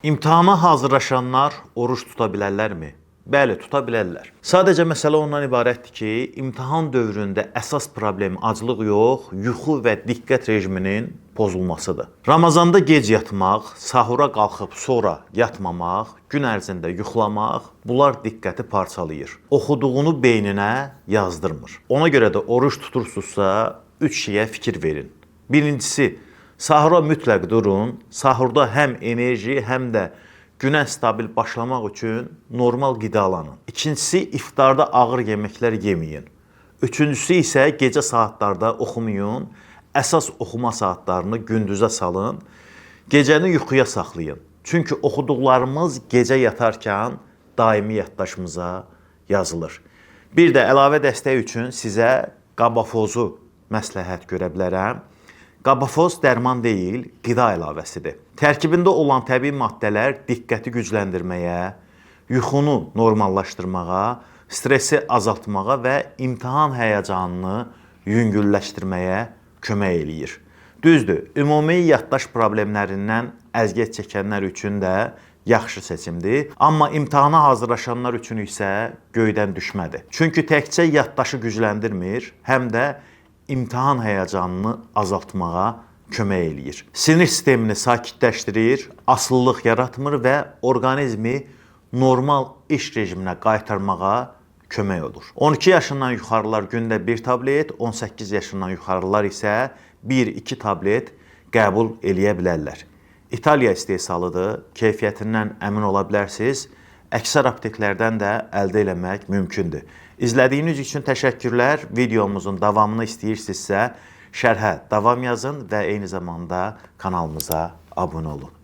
İmtahana hazırlaşanlar oruç tuta bilərlərmi? Bəli, tuta bilərlər. Sadəcə məsələ ondan ibarətdir ki, imtahan dövründə əsas problem aclıq yox, yuxu və diqqət rejiminin pozulmasıdır. Ramazanda gec yatmaq, sahura qalxıb sonra yatmamaq, gün ərzində yuxulamaq, bunlar diqqəti parçalayır. Oxuduğunu beyninə yazdırmır. Ona görə də oruç tutursunuzsa, 3 şeyə fikir verin. Birincisi, sahura mütləq durun. Sahurda həm enerji, həm də günə stabil başlamaq üçün normal qidalanın. İkincisi, iftarda ağır yeməklər yeməyin. Üçüncüsü isə gecə saatlarda oxumayın. Əsas oxuma saatlarını gündüzə salın. Gecəni yuxuya saxlayın. Çünki oxuduqlarımız gecə yatarkən daimi yaddaşımıza yazılır. Bir də əlavə dəstək üçün sizə qabafozu məsləhət görə bilərəm. Qabafoz dərman deyil, qida əlavəsidir. Tərkibində olan təbii maddələr diqqəti gücləndirməyə, yuxunu normallaşdırmağa, stresi azaltmağa və imtahan həyəcanını yüngülləşdirməyə kömək eləyir. Düzdür, ümumi yaddaş problemlərindən əziyyət çəkənlər üçün də yaxşı seçimdir. Amma imtahana hazırlaşanlar üçün isə göydən düşmədir. Çünki təkcə yaddaşı gücləndirmir, həm də imtahan həyəcanını azaltmağa kömək eləyir. Sinir sistemini sakitləşdirir, asılılıq yaratmır və orqanizmi normal iş rejiminə qaytarmağa kömək olur. 12 yaşından yuxarılar gündə 1 tablet, 18 yaşından yuxarılar isə 1-2 tablet qəbul eləyə bilərlər. İtaliya istehsalıdır, keyfiyyətindən əmin ola bilərsiniz. Əksər apteklərdən də əldə eləmək mümkündür. İzlədiyiniz üçün təşəkkürlər. Videomuzun davamını istəyirsinizsə, şərhə davam yazın və eyni zamanda kanalımıza abunə olun.